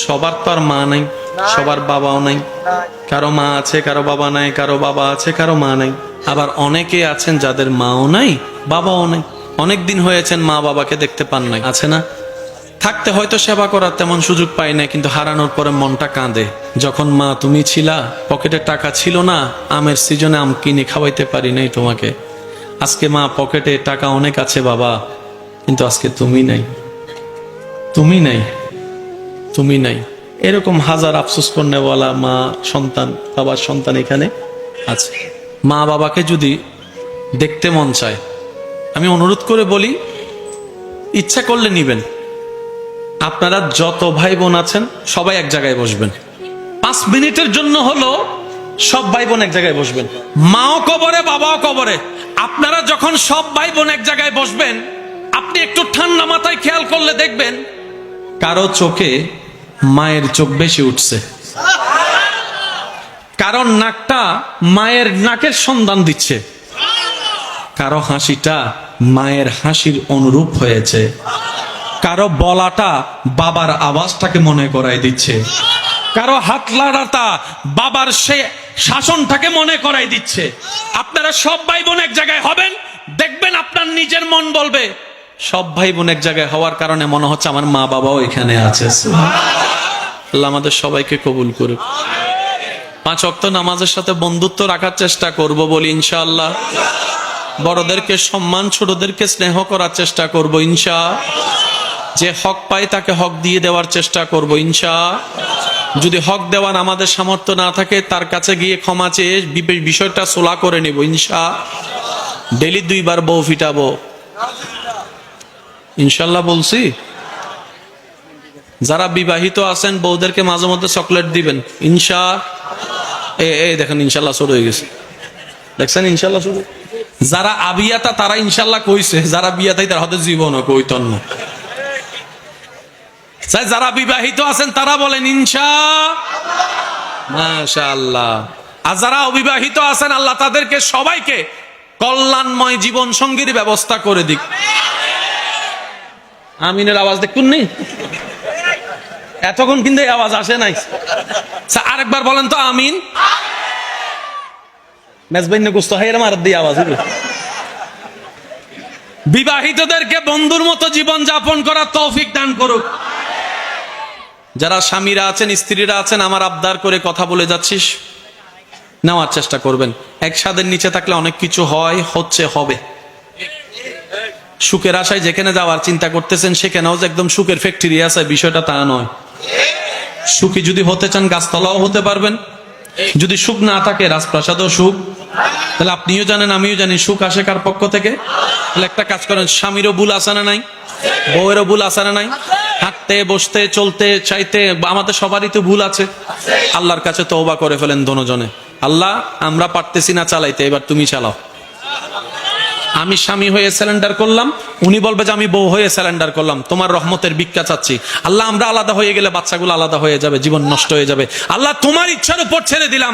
সবার তো আর মা নাই, সবার বাবাও নাই। কারো মা আছে, কারো বাবা নাই, কারো বাবা আছে, কারো মা নাই। আবার অনেকে আছেন যাদের মাও নাই, বাবাও নাই। অনেক দিন হয়েছেন মা বাবাকে দেখতে পান নাই, আছে না? থাকতে হয়তো সেবা করার তেমন সুযোগ পাই না, কিন্তু হারানোর পরে মনটা কাঁদে। যখন মা তুমি ছিলা, পকেটে টাকা ছিল না, আমের সিজনে আম কিনে খাওয়াইতে পারি নাই তোমাকে। আজকে মা পকেটে টাকা অনেক আছে বাবা, কিন্তু আজকে তুমি নাই, তুমি নাই, তুমি নাই। এরকম হাজার আফসোস করনেওয়ালা মা সন্তান, বাবার সন্তান এখানে আছে। মা বাবাকে যদি দেখতে মন চায়, আমি অনুরোধ করে বলি, ইচ্ছা করলে নিবেন। আপনারা যত ভাই বোন আছেন সবাই এক জায়গায় বসবেন, 5 মিনিটের জন্য হলো সব ভাই বোন এক জায়গায় বসবেন। মাও কবরে, বাবাও কবরে। আপনারা যখন সব ভাই বোন এক জায়গায় বসবেন, আপনি একটু ঠান্ডা মাথায় খেয়াল করলে দেখবেন কারো চোখে মায়ের চোখ বেশি উঠছে, কারণ নাকটা মায়ের নাকের সন্ধান দিচ্ছে, কারো হাসিটা মায়ের হাসির অনুরূপ হয়েছে, কারো বলাটা বাবার আওয়াজটাকে মনে করাই দিচ্ছে, কারো হাত লাড়াটা বাবার সে শাসনটাকে মনে করাই দিচ্ছে। আপনারা সব ভাই বোন এক জায়গায় হবেন, দেখবেন আপনার নিজের মন বলবে, সব ভাই বোন এক জায়গায় হওয়ার কারণে মনে হচ্ছে আমার মা বাবাও এখানে আছে। আল্লাহ আমাদের সবাইকে কবুল করুক। 5 ওয়াক্ত নামাজের সাথে বন্ধুত্ব রাখার চেষ্টা করব বলি ইনশাআল্লাহ। বড়দেরকে সম্মান, ছোটদেরকে স্নেহ করার চেষ্টা করব ইনশাআল্লাহ। যে হক পায় তাকে হক দিয়ে দেওয়ার চেষ্টা করব ইনশাআল্লাহ। যদি হক দেওয়ার আমাদের সামর্থ্য না থাকে, তার কাছে গিয়ে ক্ষমা চেয়ে বিষয়টা সোলা করে নেব ইনশাআল্লাহ। ডেলি 2 বার বউ ফিটাবো ইনশাআল্লাহ বলছি। যারা বিবাহিত আছেন বউদেরকে মাঝে মধ্যে চকলেট দিবেন ইনশাআল্লাহ। এই দেখেন ইনশাআল্লাহ শুরু হয়ে গেছে, দেখছেন ইনশাআল্লাহ শুরু। যারা আবিয়াতা তারা ইনশাআল্লাহ কইছে, যারা বিয়াতাই তার হাতে জীবনও কইতন না। যারা বিবাহিত আছেন তারা বলেন ইনশাআল্লাহ, মাশাআল্লাহ। আর যারা অবিবাহিত আছেন আল্লাহ তাদেরকে সবাইকে কল্যাণময় জীবন সঙ্গীর ব্যবস্থা করে দিক। আমিনের আওয়াজ দেখুন নি, এতক্ষণ কিন্তু এই আওয়াজ আসে নাই। আরেকবার বলেন তো আমিন। বিবাহিতদেরকে বন্ধুর মতো জীবন যাপন করার তৌফিক দান করুক। যারা স্বামীরা আছেন, স্ত্রীরা আছেন, আমার আবদার করে কথা বলে যাচ্ছিস, নেওয়ার চেষ্টা করবেন। এক ছাদের নিচে থাকলে অনেক কিছু হয়, হচ্ছে, হবে। সুখের আশায় যেখানে যাওয়ার চিন্তা করতেছেন সেখানেও যে একদম সুখের ফ্যাক্টরি আছে বিষয়টা তা নয়। সুখী যদি হতে চান গাছতলাও হতে পারবেন, যদি সুখ না থাকে রাজপ্রাসাদও সুখ। তাহলে আপনিও জানেন আমিও জানি সুখ আসে কার পক্ষ থেকে। তাহলে একটা কাজ করেন, স্বামীরও ভুল আছে না নাই, বউয়েরও ভুল আছে না নাই, হাঁটতে বসতে চলতে চাইতে আমাদের সবারই তো ভুল আছে। আল্লাহর কাছে তওবা করে ফেলেন দোনোজনে, আল্লাহ আমরা পারতেছি না চালাইতে, এবার তুমি চালাও। আমি স্বামী হয়ে স্যালেন্ডার করলাম, উনি বলবে যে আমি বউ হয়ে স্যালেন্ডার করলাম, তোমার রহমতের ভিক্ষা চাচ্ছি। আল্লাহ আমরা আলাদা হয়ে গেলে বাচ্চাগুলো আলাদা হয়ে যাবে, জীবন নষ্ট হয়ে যাবে। আল্লাহ তোমার ইচ্ছার উপর ছেড়ে দিলাম।